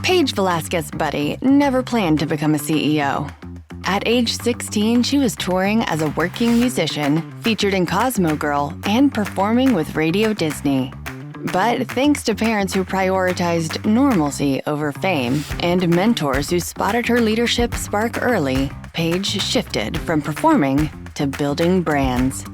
Paige Velasquez Budde never planned to become a CEO. At age 16, she was touring as a working musician, featured in Cosmo Girl, and performing with Radio Disney. But thanks to parents who prioritized normalcy over fame and mentors who spotted her leadership spark early, Paige shifted from performing to building brands.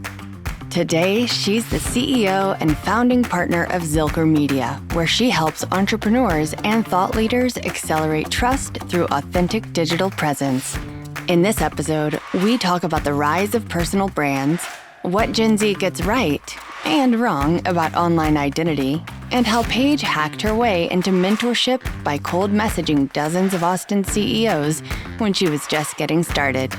Today, she's the CEO and founding partner of Zilker Media, where she helps entrepreneurs and thought leaders accelerate trust through authentic digital presence. In this episode, we talk about the rise of personal brands, what Gen Z gets right and wrong about online identity, and how Paige hacked her way into mentorship by cold messaging dozens of Austin CEOs when she was just getting started.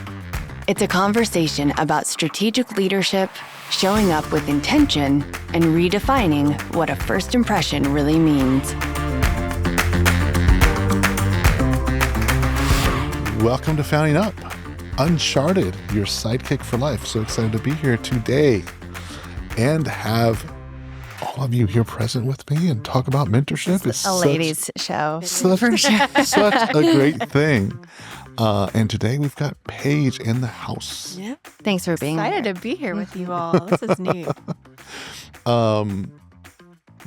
It's a conversation about strategic leadership, showing up with intention, and redefining what a first impression really means. Welcome to Founding Up, Uncharted, your sidekick for life. So excited to be here today and have all of you here present with me and talk about mentorship. It's a ladies' show. Such a great thing. And today we've got Paige in the house. Yeah. Thanks for being excited here. to be here with you all. This is neat.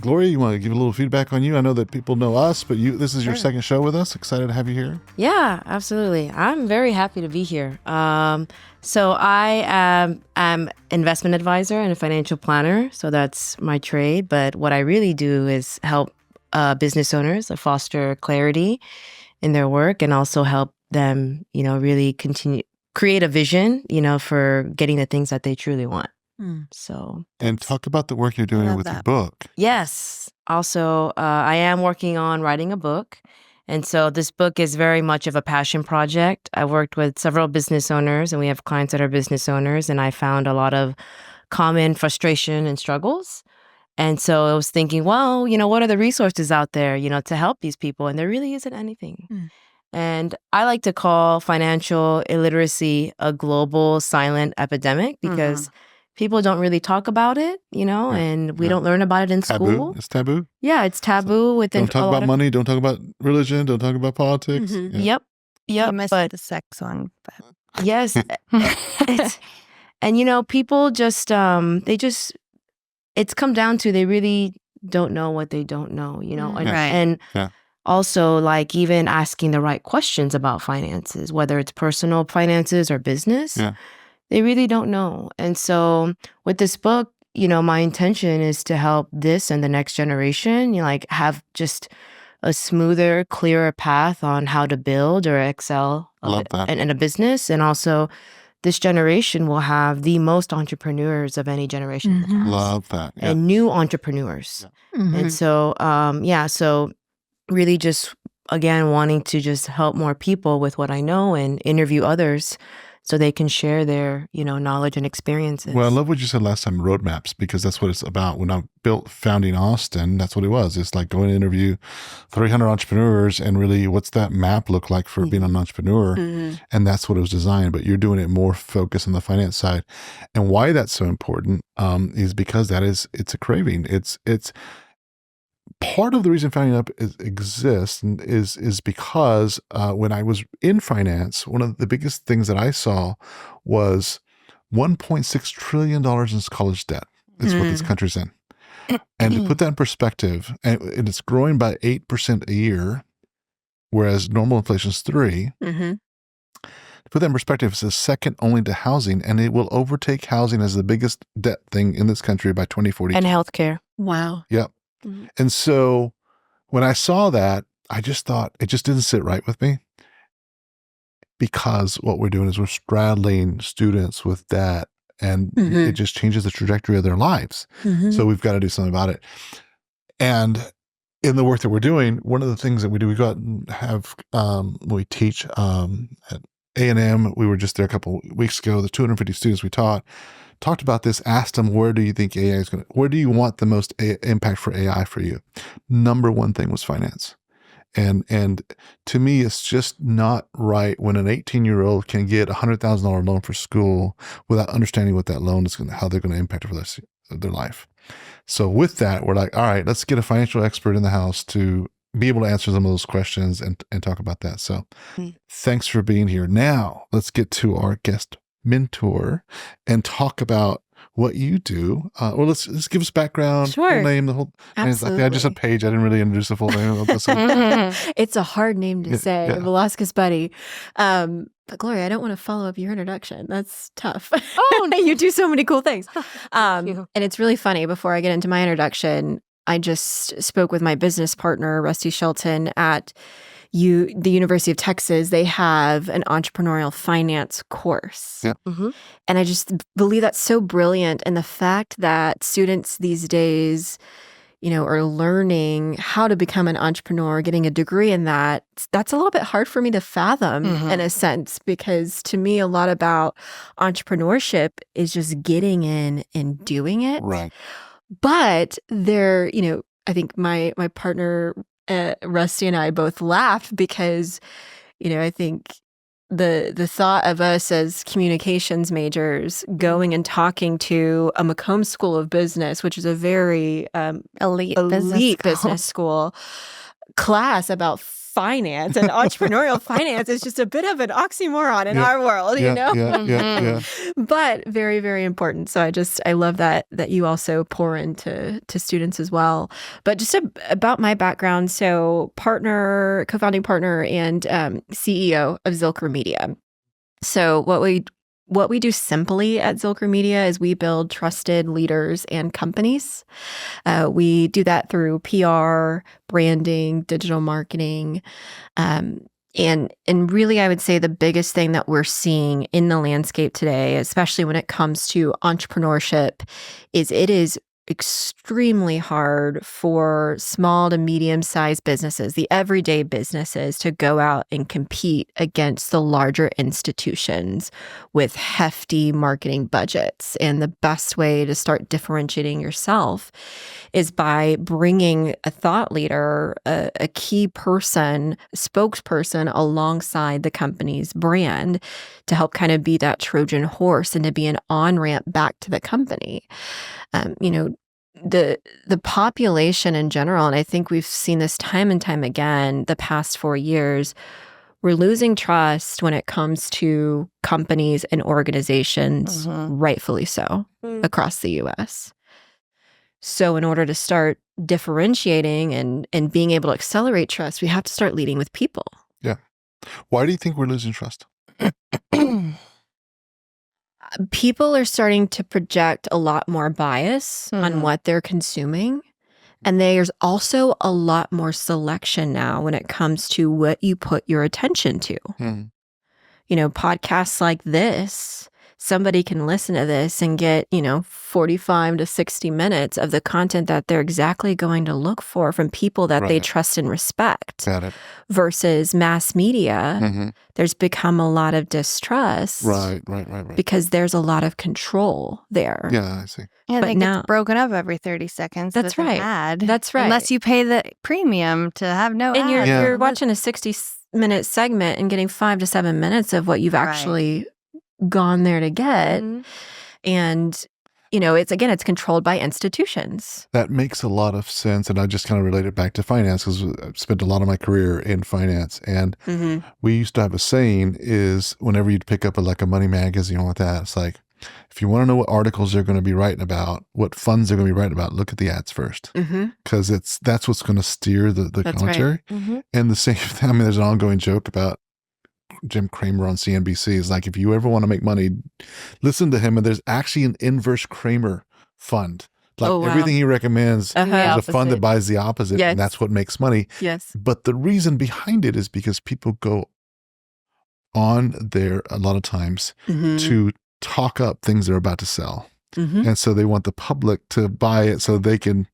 Gloria, you want to give a little feedback on you? I know that people know us, but this is your Sure. second show with us. Excited to have you here. Yeah, absolutely. I'm very happy to be here. So I am investment advisor and a financial planner. So that's my trade. But what I really do is help business owners foster clarity in their work and also help them, really create a vision, for getting the things that they truly want. So, And talk about the work you're doing with your book. yes. Also, I am working on writing a book. And so this book is very much of a passion project. I worked with several business owners and we have clients that are business owners, and I found a lot of common frustration and struggles. And so I was thinking, well, what are the resources out there, to help these people? And there really isn't anything. And I like to call financial illiteracy a global silent epidemic because people don't really talk about it, and we don't learn about it in Taboo. school. It's taboo. Yeah, it's taboo within Don't talk about money. Don't talk about religion. Don't talk about politics. Yeah. Yep. You missed But the sex one. But yes. And people just, it's come down to they really don't know what they don't know, and, Right. and Yeah. also like even asking the right questions about finances, whether it's personal finances or business, they really don't know. And so with this book, my intention is to help this and the next generation, have just a smoother, clearer path on how to build or excel Love that. in a business. And also this generation will have the most entrepreneurs of any generation in the past. Love that. Yeah. And new entrepreneurs. And so, so really just, again, wanting to just help more people with what I know and interview others so they can share their, knowledge and experiences. Well, I love what you said last time, roadmaps, because that's what it's about. When I built Founding Austin, that's what it was. It's like going to interview 300 entrepreneurs and really what's that map look like for being an entrepreneur? And that's what it was designed. But you're doing it more focused on the finance side. And why that's so important is because it's a craving. It's part of the reason Founding Up exists is because when I was in finance, one of the biggest things that I saw was $1.6 trillion in college debt is what this country's in. And to put that in perspective, and it's growing by 8% a year, whereas normal inflation is 3%. To put that in perspective, it's the second only to housing, and it will overtake housing as the biggest debt thing in this country by 2040. and healthcare. wow. Yep. And so when I saw that, I just thought it just didn't sit right with me, because what we're doing is we're straddling students with debt, and it just changes the trajectory of their lives. So we've got to do something about it. And in the work that we're doing, one of the things that we do, we go out and have, we teach at A&M. We were just there a couple weeks ago. The 250 students we talked about this, asked them, where do you think AI is going to, where do you want the most impact for AI for you? Number one thing was finance. And to me, it's just not right when an 18-year-old can get a $100,000 loan for school without understanding what that loan is how they're going to impact for their life. So with that, we're like, all right, let's get a financial expert in the house to be able to answer some of those questions and talk about that. So Mm. thanks for being here. Now let's get to our guest mentor and talk about what you do. Or let's give us background, Sure. full name, the whole. I think I just said Absolutely. Paige. I didn't really introduce the full name of this. It's a hard name to Yeah, say, yeah. Velasquez Budde. But Gloria, I don't want to follow up your introduction. That's tough. Oh, no. You do so many cool things. you. And it's really funny. Before I get into my introduction, I just spoke with my business partner, Rusty Shelton, at the University of Texas. They have an entrepreneurial finance course. Yeah. Mm-hmm. And I just believe that's so brilliant. And the fact that students these days, are learning how to become an entrepreneur, getting a degree in that's a little bit hard for me to fathom in a sense, because to me, a lot about entrepreneurship is just getting in and doing it. Right. But I think my partner, Rusty, and I both laughed because, I think the thought of us as communications majors going and talking to a Macomb School of Business, which is a very Elite business school class about finance and entrepreneurial finance is just a bit of an oxymoron in our world, Yeah. but very, very important. So I love that you also pour into students as well. But just about my background, so co-founding partner and CEO of Zilker Media. So what we do simply at Zilker Media is we build trusted leaders and companies. We do that through PR, branding, digital marketing. And really, I would say the biggest thing that we're seeing in the landscape today, especially when it comes to entrepreneurship, is it is extremely hard for small to medium-sized businesses, the everyday businesses, to go out and compete against the larger institutions with hefty marketing budgets. And the best way to start differentiating yourself is by bringing a thought leader, a key person, spokesperson alongside the company's brand to help kind of be that Trojan horse and to be an on-ramp back to the company. The population in general, and I think we've seen this time and time again the past 4 years, we're losing trust when it comes to companies and organizations, rightfully so, across the U.S. So in order to start differentiating and being able to accelerate trust, we have to start leading with people. Yeah. Why do you think we're losing trust? People are starting to project a lot more bias on what they're consuming. And there's also a lot more selection now when it comes to what you put your attention to. Podcasts like this, somebody can listen to this and get, 45 to 60 minutes of the content that they're exactly going to look for from people that they trust and respect. Got it. Versus mass media, there's become a lot of distrust. Right. Because there's a lot of control there. Yeah, I see. Yeah, But they now- get broken up every 30 seconds. That's with an right. ad. That's right. Unless you pay the premium to have no And ad. you're watching a 60-minute segment and getting 5 to 7 minutes of what you've actually gone there to get. And, it's controlled by institutions. That makes a lot of sense. And I just kind of relate it back to finance because I've spent a lot of my career in finance. And we used to have a saying is whenever you'd pick up a money magazine or like that, it's like, if you want to know what articles they're going to be writing about, what funds they're going to be writing about, look at the ads first. Because that's what's going to steer the commentary. And the same thing, I mean, there's an ongoing joke about Jim Cramer on CNBC. Is like, if you ever want to make money, listen to him. And there's actually an inverse Cramer fund. Like everything he recommends is a fund that buys the opposite. Yes. And that's what makes money. Yes. But the reason behind it is because people go on there a lot of times to talk up things they're about to sell. And so they want the public to buy it so they can,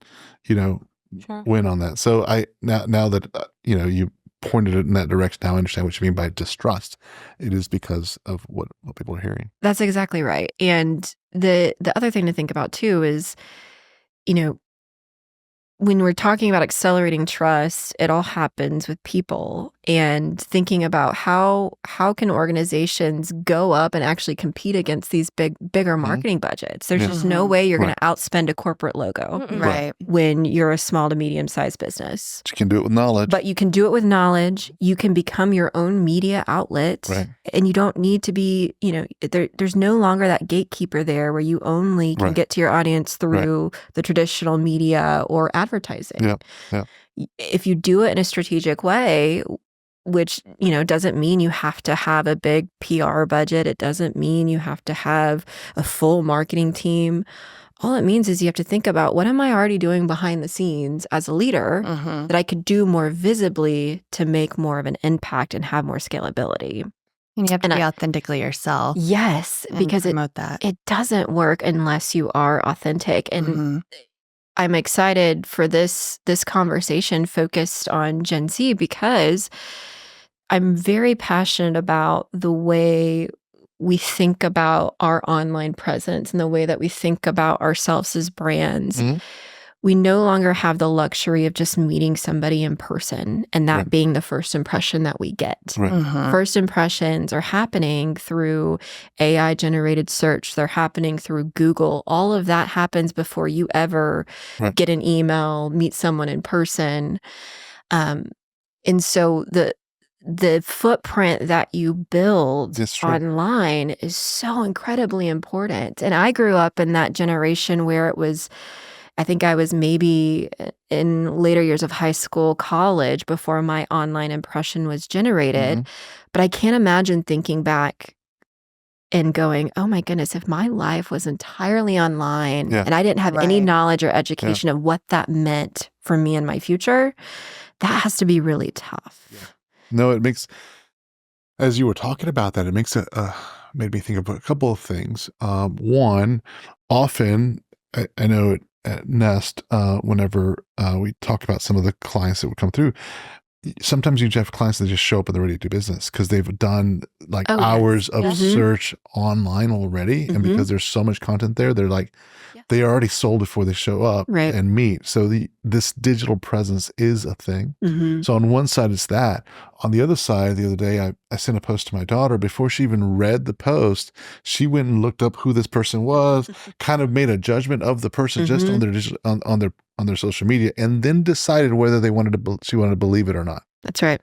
win on that. So now that, you pointed it in that direction, now I understand what you mean by distrust. It is because of what people are hearing. That's exactly right. And the other thing to think about too is, when we're talking about accelerating trust, it all happens with people, and thinking about how can organizations go up and actually compete against these bigger marketing budgets. There's just no way you're going to outspend a corporate logo Right. when you're a small to medium-sized business. But you can do it with knowledge. But you can do it with knowledge. You can become your own media outlet. Right. And you don't need to be, there's no longer that gatekeeper there where you only can get to your audience through the traditional media or advertising. Yeah. If you do it in a strategic way, which, doesn't mean you have to have a big PR budget. It doesn't mean you have to have a full marketing team. All it means is you have to think about, what am I already doing behind the scenes as a leader that I could do more visibly to make more of an impact and have more scalability? And you have to be authentically yourself. Yes, because it doesn't work unless you are authentic. And I'm excited for this conversation focused on Gen Z, because I'm very passionate about the way we think about our online presence and the way that we think about ourselves as brands. We no longer have the luxury of just meeting somebody in person and that being the first impression that we get. First impressions are happening through AI-generated search. They're happening through Google. All of that happens before you ever get an email, meet someone in person. And so the footprint that you build online is so incredibly important. And I grew up in that generation where I think I was maybe in later years of high school, college, before my online impression was generated. But I can't imagine thinking back and going, oh my goodness, if my life was entirely online and I didn't have any knowledge or education of what that meant for me and my future, that has to be really tough. No, it makes, as you were talking about that, it makes made me think of a couple of things. One, often, I know at Nest, whenever we talk about some of the clients that would come through, sometimes you have clients that just show up and they're ready to do business because they've done hours of search online already. And because there's so much content there, they're like, they are already sold before they show up and meet. So this digital presence is a thing. So on one side, it's that. On the other side, the other day, I sent a post to my daughter. Before she even read the post, she went and looked up who this person was, kind of made a judgment of the person just on their digital, on their social media, and then decided whether she wanted to believe it or not. That's right.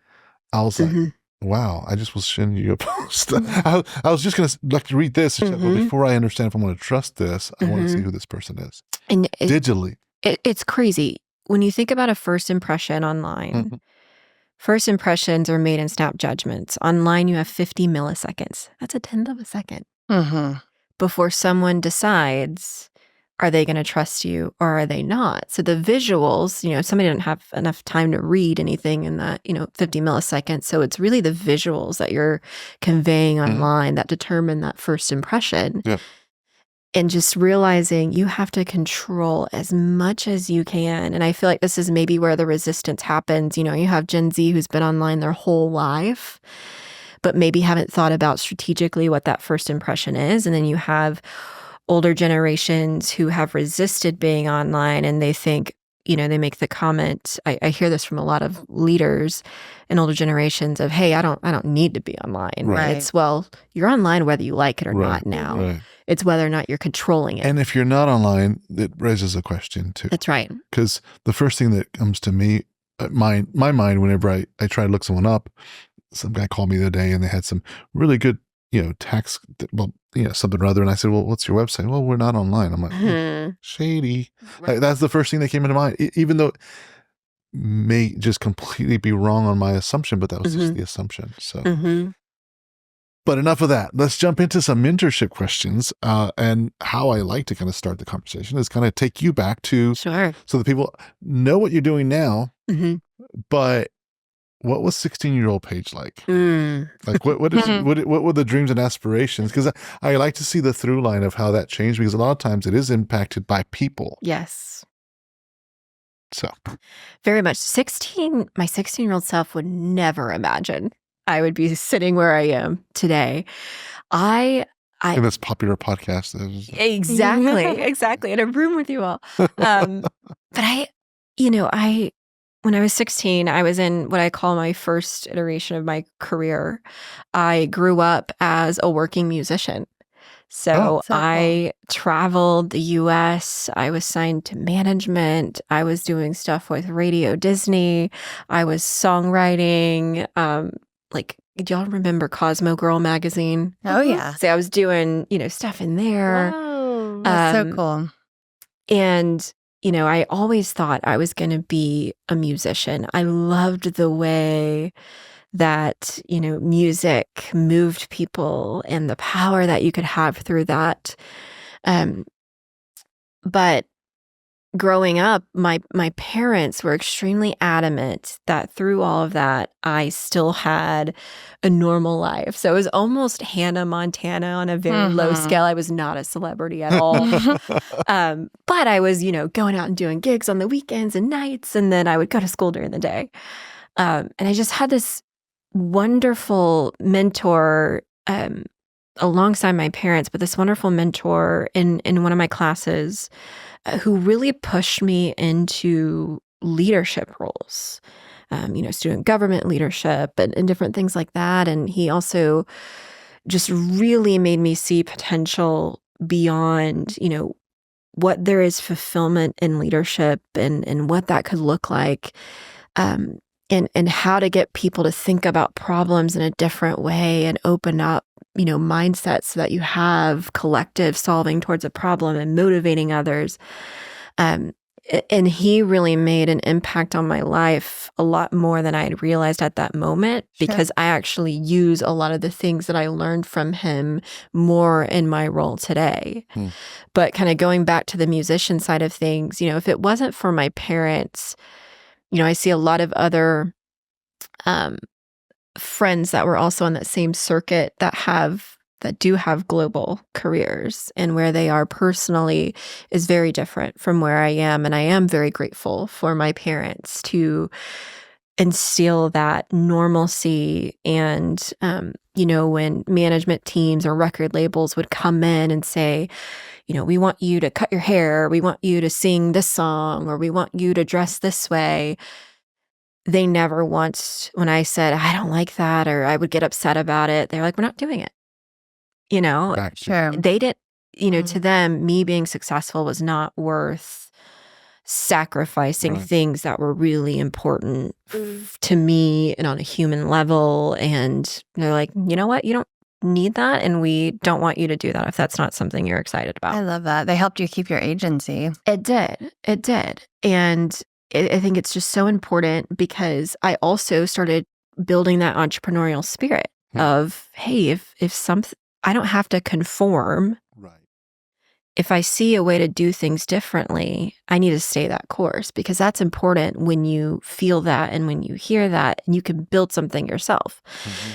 I was like, wow, I just was sending you a post. I was just going to read this. Well, before I understand if I'm going to trust this, I want to see who this person is. And digitally. It's crazy. When you think about a first impression online, first impressions are made in snap judgments. Online, you have 50 milliseconds. That's a tenth of a second. Before someone decides, are they going to trust you or are they not? So the visuals, somebody didn't have enough time to read anything in that, 50 milliseconds. So it's really the visuals that you're conveying online that determine that first impression. And just realizing you have to control as much as you can. And I feel like this is maybe where the resistance happens. You have Gen Z who's been online their whole life, but maybe haven't thought about strategically what that first impression is. And then you have older generations who have resisted being online, and they think, they make the comment, I hear this from a lot of leaders in older generations of, hey, I don't need to be online. It's, well, you're online whether you like it or not now. It's whether or not you're controlling it. And if you're not online, it raises a question too. That's right. Because the first thing that comes to me, my mind, whenever I try to look someone up, some guy called me the other day and they had some really good, tax, something or other. And I said, well, what's your website? Well, we're not online. I'm like, shady. Like, that's the first thing that came into mind, even though it may just completely be wrong on my assumption, but that was just the assumption. So, but enough of that. Let's jump into some mentorship questions. And how I like to kind of start the conversation is kind of take you back to, so that people know what you're doing now, but what was 16-year-old Paige like? Like what were the dreams and aspirations? Because I like to see the through line of how that changed, because a lot of times it is impacted by people. Yes. So very much. My 16-year-old self would never imagine I would be sitting where I am today. In this popular podcast. Exactly. In a room with you all. But When I was 16, I was in what I call my first iteration of my career. I grew up as a working musician. So so cool. I traveled the US. I was signed to management. I was doing stuff with Radio Disney. I was songwriting. Do y'all remember Cosmo Girl magazine? Oh, yeah. So I was doing, stuff in there. Wow. That's so cool. And I always thought I was going to be a musician. I loved the way that, music moved people and the power that you could have through that. But growing up, my parents were extremely adamant that through all of that, I still had a normal life. So it was almost Hannah Montana on a very low scale. I was not a celebrity at all. But I was, going out and doing gigs on the weekends and nights, and then I would go to school during the day. And I just had this wonderful mentor alongside my parents, but this wonderful mentor in one of my classes who really pushed me into leadership roles, student government leadership and different things like that. And he also just really made me see potential beyond, what there is fulfillment in leadership and what that could look like, and how to get people to think about problems in a different way and open up, mindsets so that you have collective solving towards a problem and motivating others. And he really made an impact on my life a lot more than I had realized at that moment, because I actually use a lot of the things that I learned from him more in my role today. But kind of going back to the musician side of things, if it wasn't for my parents, I see a lot of other friends that were also on that same circuit that do have global careers, and where they are personally is very different from where I am. And I am very grateful for my parents to instill that normalcy. And, when management teams or record labels would come in and say, we want you to cut your hair, we want you to sing this song, or we want you to dress this way. They never once, when I said, I don't like that, or I would get upset about it, they're like, we're not doing it. Sure. They didn't, to them, me being successful was not worth sacrificing things that were really important to me and on a human level. And they're like, you know what? You don't need that, and we don't want you to do that if that's not something you're excited about. I love that. They helped you keep your agency. It did. And I think it's just so important, because I also started building that entrepreneurial spirit of, hey, if I don't have to conform. Right. If I see a way to do things differently, I need to stay that course, because that's important when you feel that and when you hear that, and you can build something yourself.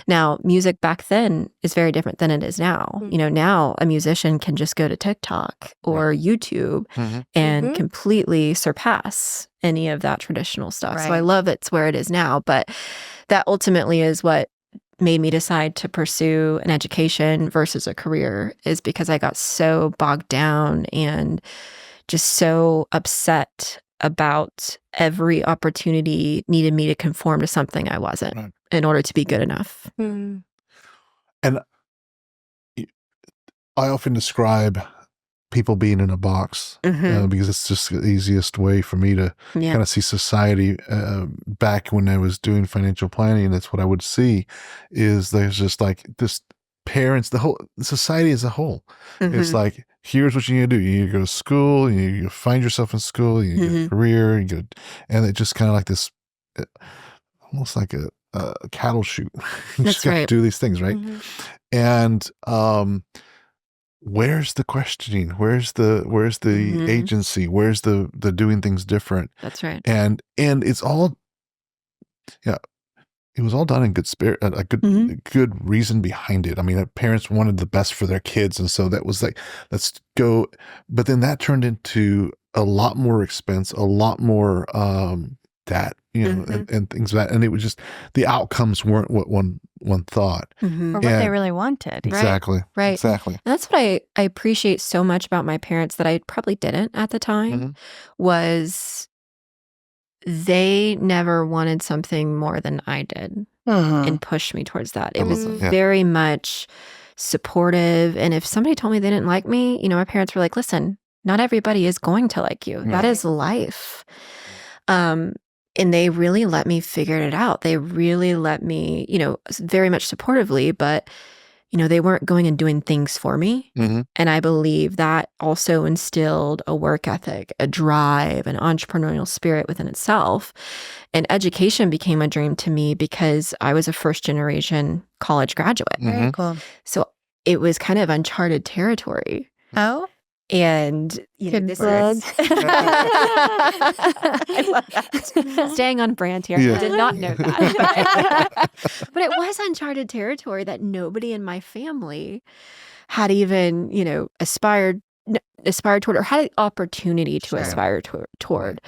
Now, music back then is very different than it is now. Now a musician can just go to TikTok or YouTube and completely surpass any of that traditional stuff. So I love it's where it is now, but that ultimately is what made me decide to pursue an education versus a career, is because I got so bogged down and just so upset about every opportunity needed me to conform to something I wasn't in order to be good enough. And I often describe people being in a box because it's just the easiest way for me to kind of see society. Back when I was doing financial planning, that's what I would see, is there's just like this parents, the whole society as a whole. It's like, here's what you need to do. You need to go to school, you find yourself in school, you get a career, and it just kind of like this, almost like a cattle chute. You just got to do these things, right? And where's the questioning? Where's the agency? Where's the doing things different? That's right. And it's all, it was all done in good spirit, a good reason behind it. I mean, parents wanted the best for their kids, and so that was like, let's go. But then that turned into a lot more expense, a lot more that, and things like that. And it was just, the outcomes weren't what one thought. Or what they really wanted. Exactly. Right. Exactly. And that's what I appreciate so much about my parents that I probably didn't at the time, was they never wanted something more than I did and pushed me towards that. It was very much supportive. And if somebody told me they didn't like me, my parents were like, listen, not everybody is going to like you. That is life. And they really let me figure it out. They really let me, very much supportively, but they weren't going and doing things for me. And I believe that also instilled a work ethic, a drive, an entrepreneurial spirit within itself. And education became a dream to me because I was a first-generation college graduate. Very cool. So it was kind of uncharted territory. Oh? And this is I love that. Staying on brand here. Yeah. I did not know that. But it was uncharted territory that nobody in my family had even, aspired toward or had an opportunity to aspire toward.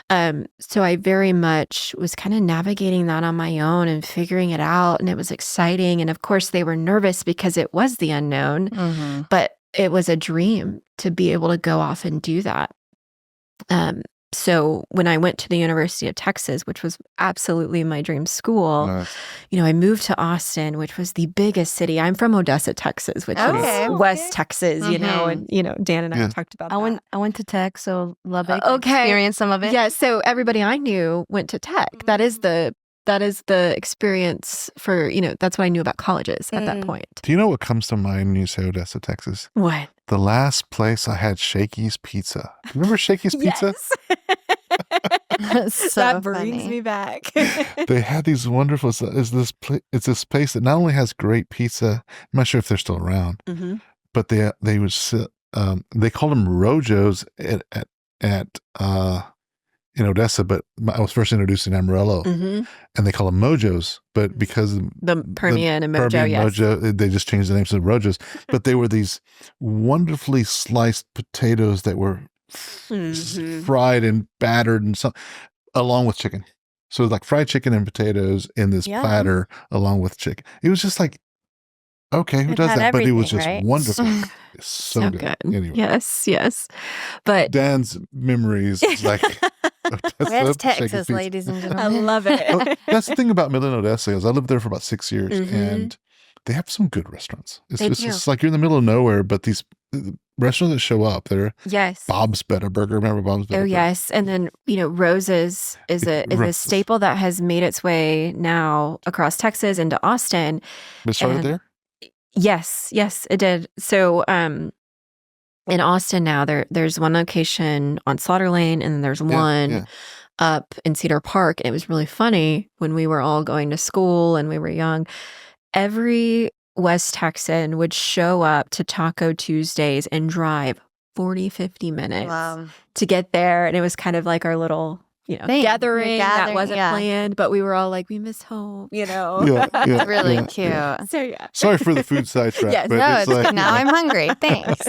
So I very much was kind of navigating that on my own and figuring it out. And it was exciting. And of course, they were nervous because it was the unknown. But it was a dream to be able to go off and do that. So when I went to the University of Texas, which was absolutely my dream school, I moved to Austin, which was the biggest city. I'm from Odessa, Texas, which is West Texas, and Dan and I talked about that. I went to Tech, so Lubbock. Okay. Experienced some of it. Yeah, so everybody I knew went to Tech. That is the experience for, that's what I knew about colleges at that point. Do you know what comes to mind when you say Odessa, Texas? What? The last place I had Shakey's Pizza. Remember Shakey's Pizza? Yes. So that brings funny. me back. They had these wonderful, it's this place that not only has great pizza, I'm not sure if they're still around, but they called them Rojos in Odessa, but I was first introduced in Amarillo, and they call them Mojos. But because the Permian and Mojo, Mojo, they just changed the names to Rojos. But they were these wonderfully sliced potatoes that were fried and battered and along with chicken. So it was like fried chicken and potatoes in this platter along with chicken. It was just like, okay, who does that? But it was just wonderful. It's so good. Anyway. Yes. But Dan's memories is like West Texas, ladies and gentlemen. I love it. Oh, that's the thing about Midland, Odessa is I lived there for about 6 years, and they have some good restaurants. It's like you're in the middle of nowhere, but these restaurants that show up, they're Bob's Better Burger. Remember Bob's Better Burger? Yes. And then, Rose's is a staple that has made its way now across Texas into Austin. It started there? Yes, it did. So in Austin now, there's one location on Slaughter Lane, and then there's one up in Cedar Park. And it was really funny when we were all going to school and we were young. Every West Texan would show up to Taco Tuesdays and drive 40, 50 minutes to get there. And it was kind of like our little gathering that wasn't planned, but we were all like, we miss home, It's really cute. So Sorry for the food sidetrack. Yes, but no, it's like, now I'm hungry. Thanks.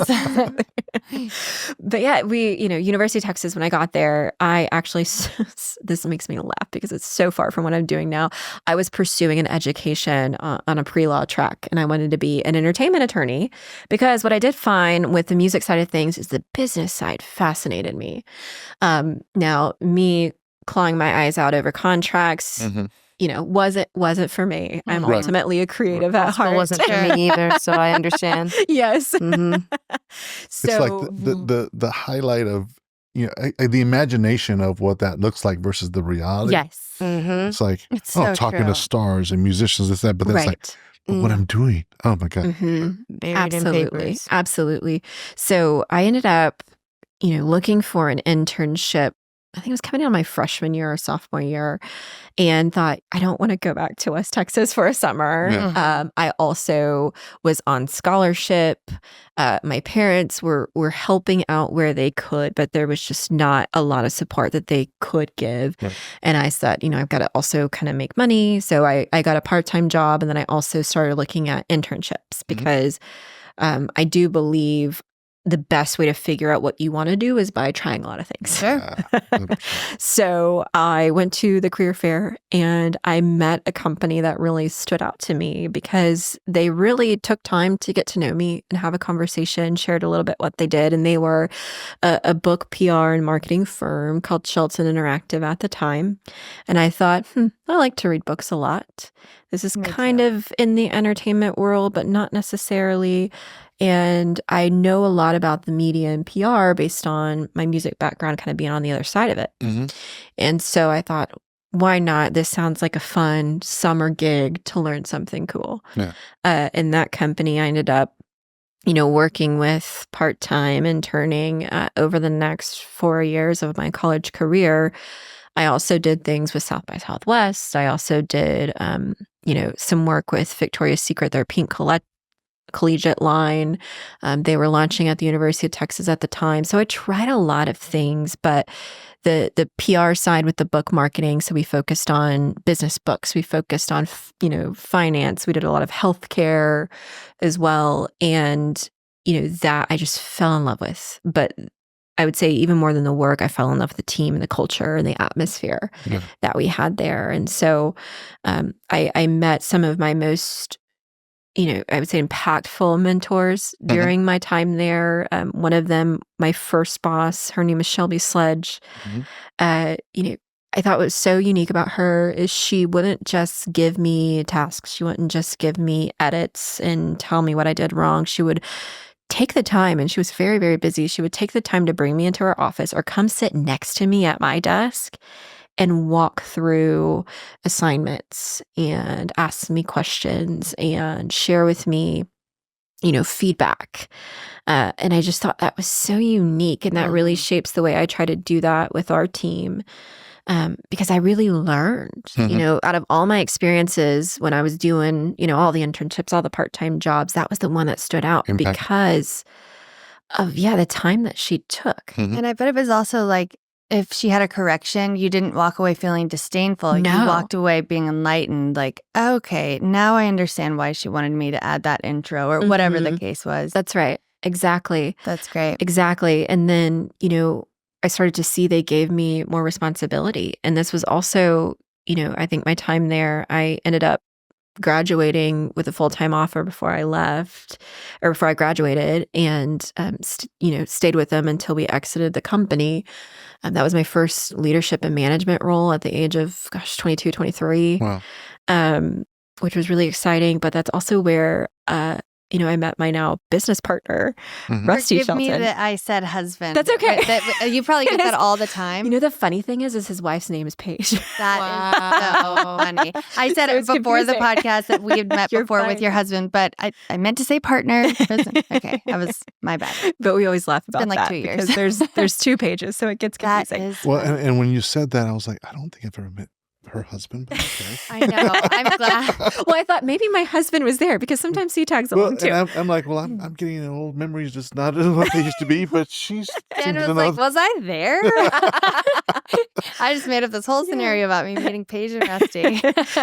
But yeah, we, University of Texas, when I got there, I actually, this makes me laugh because it's so far from what I'm doing now. I was pursuing an education on a pre-law track, and I wanted to be an entertainment attorney because what I did find with the music side of things is the business side fascinated me. Now, me clawing my eyes out over contracts, wasn't for me. I'm ultimately a creative at heart. It wasn't for me either, so I understand. Yes. So it's like the highlight of the imagination of what that looks like versus the reality. Yes. It's like talking true. to stars and musicians, this that, but then it's like what I'm doing. Oh my God. Buried in papers. Absolutely. So I ended up, looking for an internship. I think it was coming out my freshman year or sophomore year, and thought, I don't want to go back to West Texas for a summer. Yeah. I also was on scholarship. My parents were helping out where they could, but there was just not a lot of support that they could give. Right. And I said, I've got to also kind of make money. So I got a part-time job, and then I also started looking at internships because I do believe the best way to figure out what you want to do is by trying a lot of things. Sure. So I went to the career fair and I met a company that really stood out to me because they really took time to get to know me and have a conversation, shared a little bit what they did. And they were a book PR and marketing firm called Shelton Interactive at the time. And I thought, I like to read books a lot. This is kind of in the entertainment world, but not necessarily. And I know a lot about the media and PR based on my music background kind of being on the other side of it. Mm-hmm. And so I thought, why not? This sounds like a fun summer gig to learn something cool. Yeah. In that company, I ended up, working with part-time interning over the next 4 years of my college career. I also did things with South by Southwest. I also did, some work with Victoria's Secret, their pink collegiate line. They were launching at the University of Texas at the time. So I tried a lot of things, but the PR side with the book marketing. So we focused on business books. We focused on, finance. We did a lot of healthcare as well. And, that I just fell in love with. But I would say even more than the work, I fell in love with the team and the culture and the atmosphere that we had there. And so I met some of my most I would say impactful mentors during my time there. One of them, my first boss, her name is Shelby Sledge. I thought what was so unique about her is she wouldn't just give me tasks. She wouldn't just give me edits and tell me what I did wrong. She would take the time, and she was very, very busy. She would take the time to bring me into her office or come sit next to me at my desk and walk through assignments and ask me questions and share with me, feedback. And I just thought that was so unique. And that really shapes the way I try to do that with our team. Because I really learned, out of all my experiences when I was doing, all the internships, all the part-time jobs, that was the one that stood out because of, the time that she took. And I bet it was also like, if she had a correction, you didn't walk away feeling disdainful. No. You walked away being enlightened, like, okay, now I understand why she wanted me to add that intro or whatever the case was. That's right. Exactly. That's great. Exactly. And then, I started to see they gave me more responsibility. And this was also, I think my time there, I ended up graduating with a full-time offer before I left or before I graduated and, stayed with them until we exited the company. That was my first leadership and management role at the age of, 22, 23, which was really exciting. But that's also where, I met my now business partner, Rusty Forgive Shelton. me that I said husband. That's okay. You probably get that all the time. The funny thing is his wife's name is Paige. That is so funny. I said it before the podcast that we had met before with your husband, but I meant to say partner. Okay, that was my bad. But we always laugh about It's been like that 2 years. because there's 2 pages, so it gets confusing. Well, and when you said that, I was like, I don't think I've ever met her husband, but okay. I know. I'm glad. Well, I thought maybe my husband was there because sometimes he tags along too. And I'm like, I'm getting old memories, just not what they used to be, but she's. Jen was like, was I there? I just made up this whole scenario about me meeting Paige and Rusty.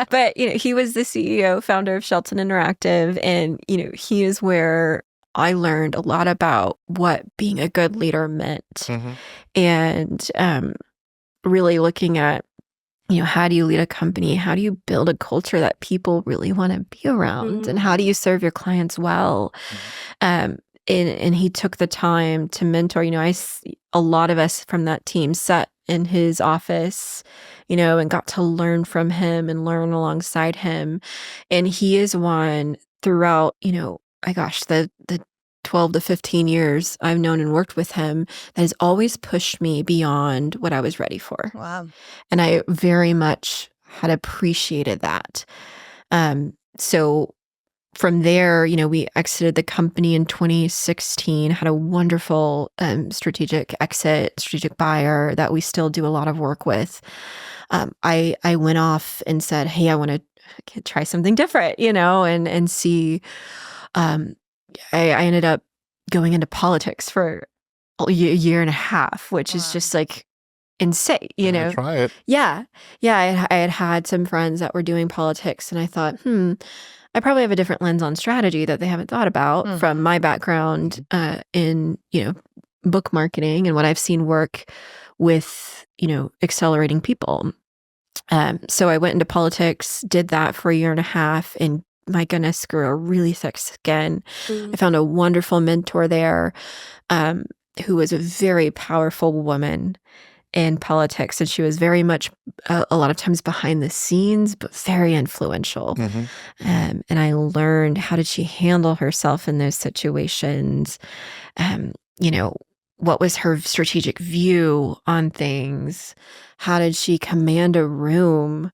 But, he was the CEO, founder of Shelton Interactive. And, he is where I learned a lot about what being a good leader meant. And really looking at, how do you lead a company? How do you build a culture that people really want to be around? And how do you serve your clients well? And he took the time to mentor. A lot of us from that team sat in his office, and got to learn from him and learn alongside him. And he is one throughout, the 12 to 15 years I've known and worked with him that has always pushed me beyond what I was ready for. Wow. And I very much had appreciated that. So from there, we exited the company in 2016, had a wonderful strategic buyer that we still do a lot of work with. I went off and said, hey, I want to try something different, and see. I ended up going into politics for a year and a half, which is just like insane, Try it. Yeah. I had some friends that were doing politics, and I thought, I probably have a different lens on strategy that they haven't thought about from my background in, book marketing and what I've seen work with, accelerating people. So I went into politics, did that for a year and a half, and my goodness, grew a really thick skin. I found a wonderful mentor there who was a very powerful woman in politics. And she was very much, a lot of times behind the scenes, but very influential. And I learned, how did she handle herself in those situations? What was her strategic view on things? How did she command a room?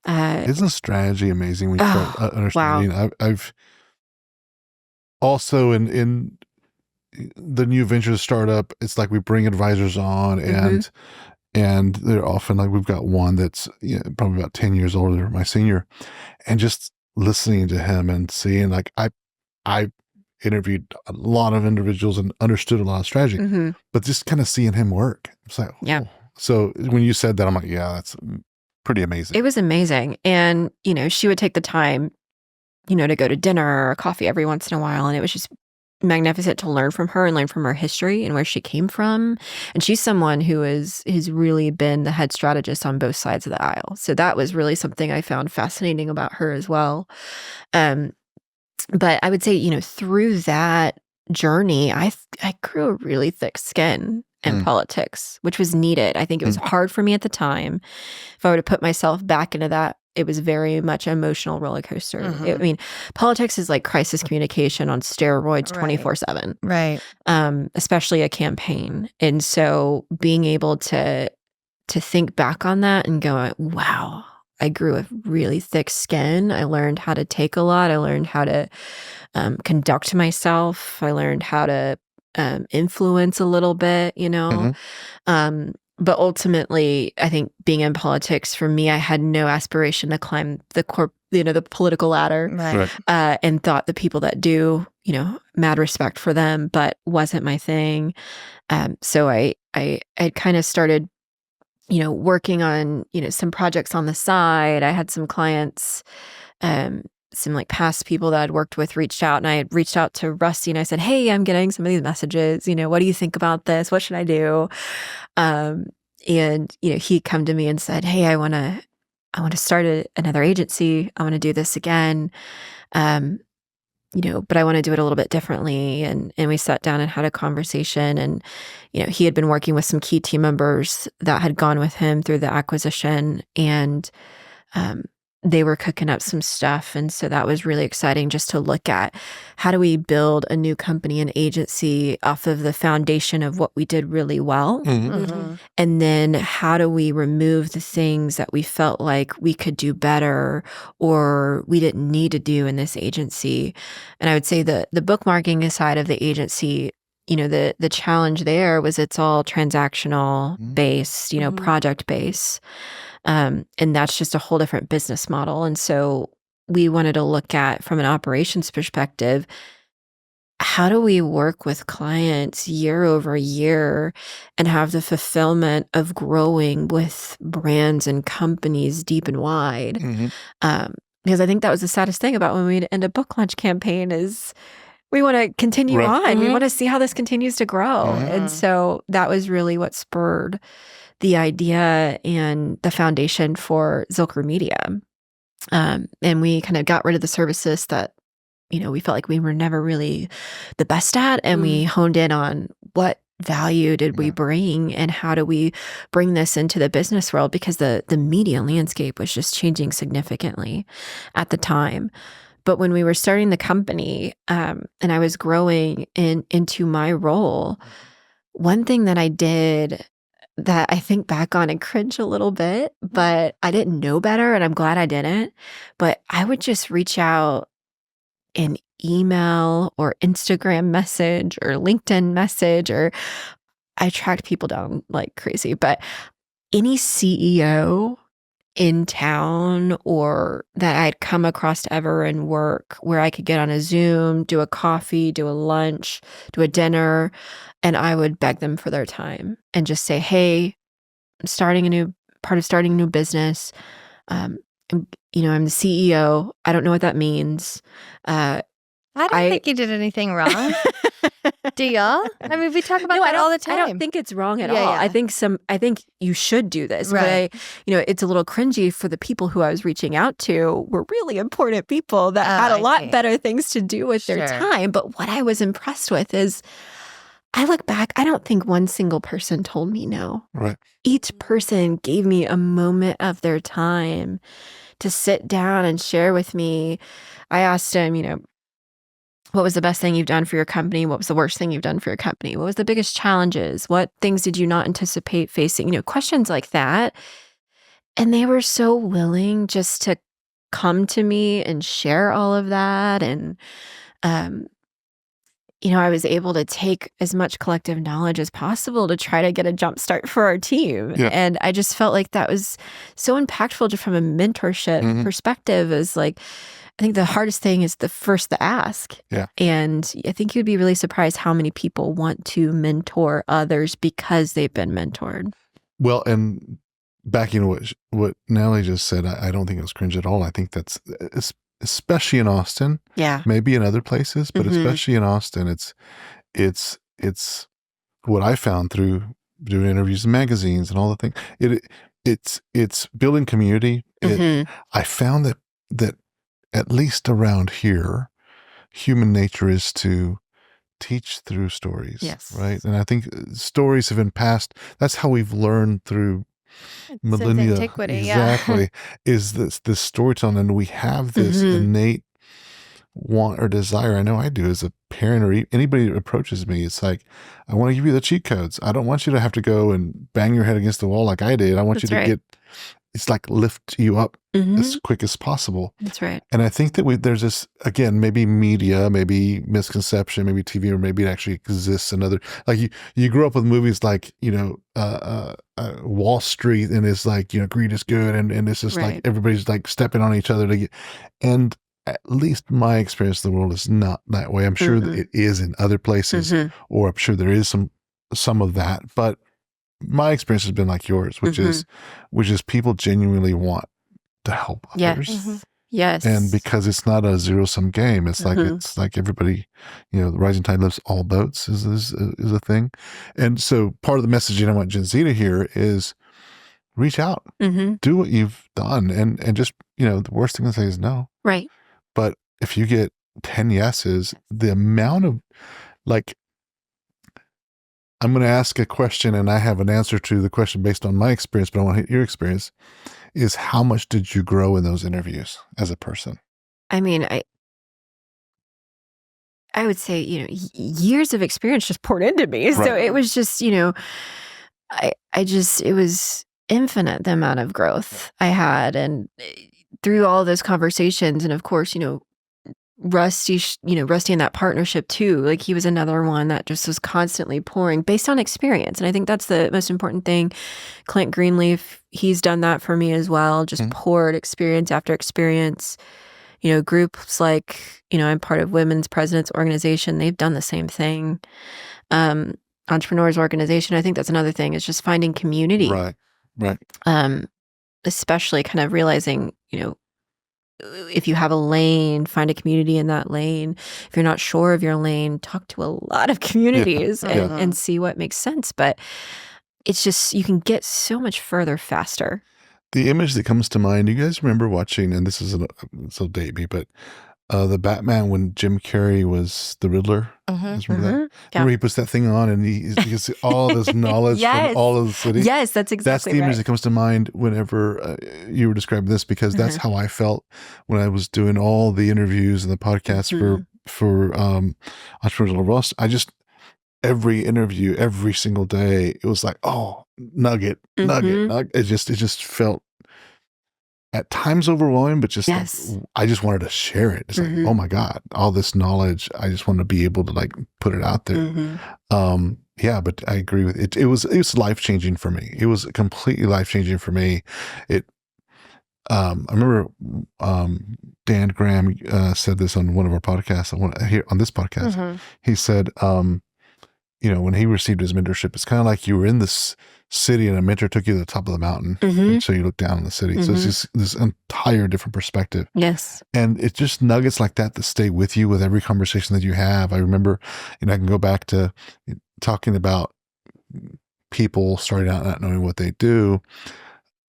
Isn't strategy amazing when you start understanding? Wow. I've also in the new venture startup, it's like we bring advisors on, and they're often like, we've got one that's probably about 10 years older, my senior, and just listening to him and seeing, like, I interviewed a lot of individuals and understood a lot of strategy, but just kind of seeing him work, it's like, oh. So when you said that, I'm like, yeah, that's pretty amazing. It was amazing. And, she would take the time, to go to dinner or coffee every once in a while. And it was just magnificent to learn from her and learn from her history and where she came from. And she's someone who has really been the head strategist on both sides of the aisle. So that was really something I found fascinating about her as well. But I would say, through that journey, I grew a really thick skin in politics, which was needed. I think it was hard for me at the time. If I were to put myself back into that, it was very much an emotional roller coaster. Politics is like crisis communication on steroids 24/7. Right. Especially a campaign. And so being able to think back on that and go, wow, I grew a really thick skin. I learned how to take a lot. I learned how to conduct myself. I learned how to influence a little bit, but ultimately, I think being in politics, for me, I had no aspiration to climb the political ladder, and thought the people that do, mad respect for them, but wasn't my thing. So I kind of started, working on, some projects on the side. I had some clients, some like past people that I'd worked with reached out, and I had reached out to Rusty and I said, hey, I'm getting some of these messages, what do you think about this? What should I do? And, he'd come to me and said, hey, I want to start another agency. I want to do this again. But I want to do it a little bit differently. And we sat down and had a conversation, and, he had been working with some key team members that had gone with him through the acquisition, and, they were cooking up some stuff. And so that was really exciting, just to look at, how do we build a new company and agency off of the foundation of what we did really well? And then how do we remove the things that we felt like we could do better or we didn't need to do in this agency? And I would say the bookmarking side of the agency, the challenge there was it's all transactional based, project based. And that's just a whole different business model. And so we wanted to look at, from an operations perspective, how do we work with clients year over year and have the fulfillment of growing with brands and companies deep and wide? Because I think that was the saddest thing about when we end a book launch campaign is we want to continue on. We want to see how this continues to grow. And so that was really what spurred the idea and the foundation for Zilker Media. And we kind of got rid of the services that, we felt like we were never really the best at. And we honed in on what value did we bring and how do we bring this into the business world, because the media landscape was just changing significantly at the time. But when we were starting the company, and I was growing into my role, one thing that I did that I think back on and cringe a little bit, but I didn't know better, and I'm glad I didn't. But I would just reach out an email or Instagram message or LinkedIn message, or I tracked people down like crazy. But any CEO in town or that I'd come across ever in work where I could get on a Zoom, do a coffee, do a lunch, do a dinner, and I would beg them for their time and just say, hey, I'm starting a new business. I'm the CEO. I don't know what that means. I don't think you did anything wrong. Do y'all? I mean, we talk about that all the time. I don't think it's wrong at all. Yeah. I think you should do this. Right. But it's a little cringy for the people who I was reaching out to were really important people that had a lot better things to do with their time. But what I was impressed with is, I look back, I don't think one single person told me no. Right. Each person gave me a moment of their time to sit down and share with me. I asked him, what was the best thing you've done for your company? What was the worst thing you've done for your company? What was the biggest challenges? What things did you not anticipate facing? Questions like that. And they were so willing just to come to me and share all of that. And, I was able to take as much collective knowledge as possible to try to get a jump start for our team. Yeah. And I just felt like that was so impactful just from a mentorship perspective. Is like, I think the hardest thing is the ask. Yeah. And I think you'd be really surprised how many people want to mentor others because they've been mentored. Well, and backing to what Natalie just said, I don't think it was cringe at all. I think that's, especially in Austin, maybe in other places, but especially in Austin, it's what I found through doing interviews in magazines and all the things. It's building community. I found that at least around here, human nature is to teach through stories. Yes. Right. And I think stories have been passed. That's how we've learned through millennia. Since antiquity, exactly. Is this storytelling, and we have this innate want or desire. I know I do as a parent, or anybody that approaches me. It's like, I want to give you the cheat codes. I don't want you to have to go and bang your head against the wall like I did. I want you to it's like lift you up as quick as possible. That's right. And I think that there's this, again, maybe media, maybe misconception, maybe TV, or maybe it actually exists another, like you grew up with movies like, Wall Street, and it's like, greed is good. And it's just like, everybody's like stepping on each other to get, and at least my experience of the world is not that way. I'm sure that it is in other places, or I'm sure there is some of that, but my experience has been like yours, which is people genuinely want to help others. Yes. And because it's not a zero-sum game, it's like everybody, the rising tide lifts all boats is a thing. And so part of the messaging I want Gen Z to hear is reach out, do what you've done, and just, the worst thing to say is no. Right. But if you get 10 yeses, the amount of, like, I'm going to ask a question and I have an answer to the question based on my experience, but I want to hit your experience, is how much did you grow in those interviews as a person? I mean, I would say, years of experience just poured into me. Right. So it was just, it was infinite, the amount of growth I had. And through all those conversations, and of course, Rusty in that partnership too, like he was another one that just was constantly pouring based on experience. And I think that's the most important thing. Clint Greenleaf, he's done that for me as well, just poured experience after experience. Groups like, I'm part of Women's Presidents Organization. They've done the same thing. Entrepreneurs Organization, I think that's another thing, is just finding community. Right. Especially kind of realizing, if you have a lane, find a community in that lane. If you're not sure of your lane, talk to a lot of communities and see what makes sense. But it's just, you can get so much further faster. The image that comes to mind, you guys remember watching, and this will date me, but the Batman when Jim Carrey was the Riddler. Remember that? Remember he puts that thing on and he gets all this knowledge from all of the city? Yes, that's exactly That's the image that comes to mind whenever you were describing this, because that's how I felt when I was doing all the interviews and the podcasts for Entrepreneurial Rust. Every interview, every single day, it was like, oh, nugget. It just felt at times overwhelming, but just like, I just wanted to share it. It's like, oh my God, all this knowledge. I just want to be able to like put it out there. But I agree with it. It was life-changing for me. It was completely life-changing for me. I remember Dan Graham said this on one of our podcasts. On this podcast, he said, when he received his mentorship, it's kind of like you were in this city and a mentor took you to the top of the mountain. And so you look down on the city. So it's just this entire different perspective. Yes. And it's just nuggets like that stay with you with every conversation that you have. I remember, I can go back to talking about people starting out not knowing what they do.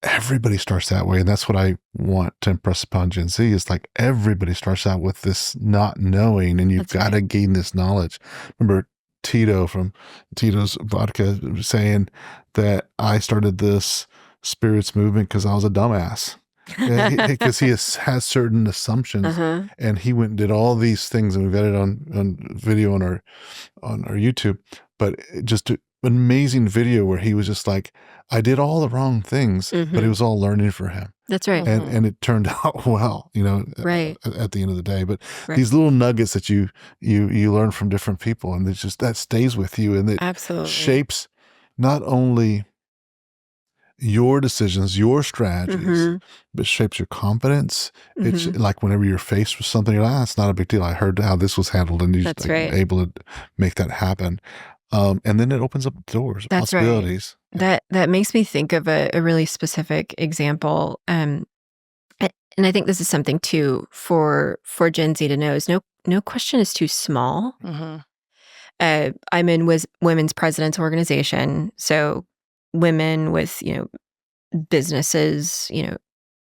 Everybody starts that way. And that's what I want to impress upon Gen Z is like everybody starts out with this not knowing, and you've got to gain this knowledge. Remember Tito from Tito's Vodka saying that I started this spirits movement because I was a dumbass. Because he has certain assumptions, and he went and did all these things, and we've got it on video on our YouTube. But just an amazing video where he was just like, I did all the wrong things, but it was all learning for him. That's right. And it turned out well, right. at the end of the day. But these little nuggets that you learn from different people, and it's just that stays with you, and it absolutely shapes not only your decisions, your strategies, but shapes your confidence. It's like whenever you're faced with something, you're like, it's not a big deal. I heard how this was handled, and you're just able to make that happen. And then it opens up doors, possibilities. Right. That makes me think of a really specific example. And I think this is something too for Gen Z to know is no question is too small. I'm in Women's Presidents Organization, so women with businesses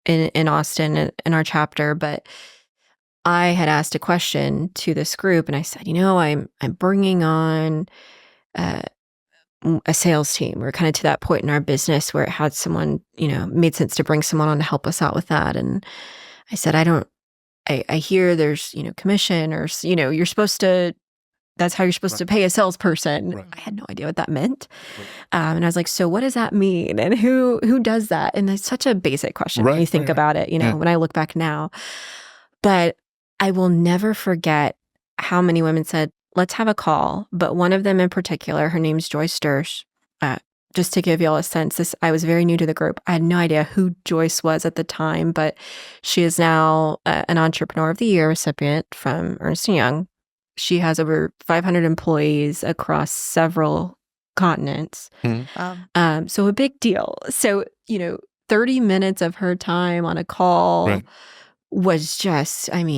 in Austin in our chapter. But I had asked a question to this group, and I said, I'm bringing on a sales team. We're kind of to that point in our business where it had someone, made sense to bring someone on to help us out with that. And I said, I hear there's, commission or, you're supposed to, that's how you're supposed to pay a salesperson. Right. I had no idea what that meant. And I was like, so what does that mean? And who does that? And it's such a basic question when you think about it, when I look back now. But I will never forget how many women said, let's have a call. But one of them in particular, her name's Joyce Stursh. Just to give y'all a sense, I was very new to the group. I had no idea who Joyce was at the time, but she is now an Entrepreneur of the Year recipient from Ernst & Young. She has over 500 employees across several continents. So a big deal. So, 30 minutes of her time on a call was just, I don't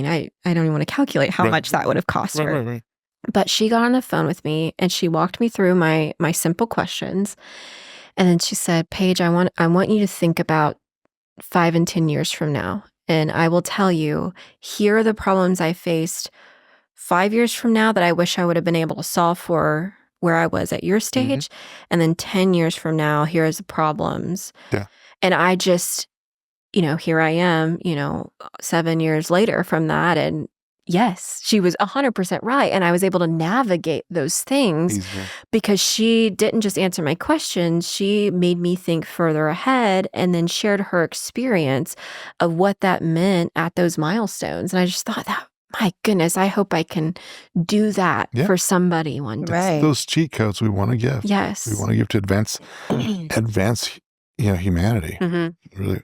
even want to calculate how much that would have cost her. But she got on the phone with me and she walked me through my simple questions. And then she said, Paige, I want you to think about 5 and 10 years from now. And I will tell you, here are the problems I faced 5 years from now that I wish I would have been able to solve for where I was at your stage. And then 10 years from now, here is the problems. Yeah. And I just, here I am, 7 years later from that. And yes, she was 100% right. And I was able to navigate those things because she didn't just answer my questions. She made me think further ahead and then shared her experience of what that meant at those milestones. And I just thought that, my goodness, I hope I can do that for somebody one day. Those cheat codes we want to give. Yes. We want to give to advance humanity. Really.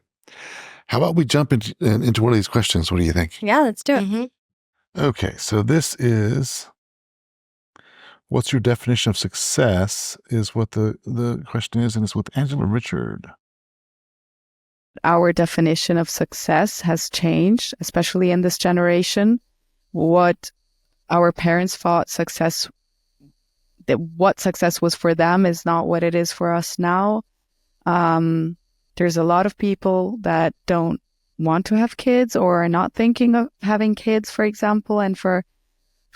How about we jump into one of these questions? What do you think? Yeah, let's do it. Okay, so this is, what's your definition of success is what the question is, and it's with Angela Richard. Our definition of success has changed, especially in this generation. What our parents thought what success was for them is not what it is for us now. There's a lot of people that don't want to have kids or are not thinking of having kids, for example. And for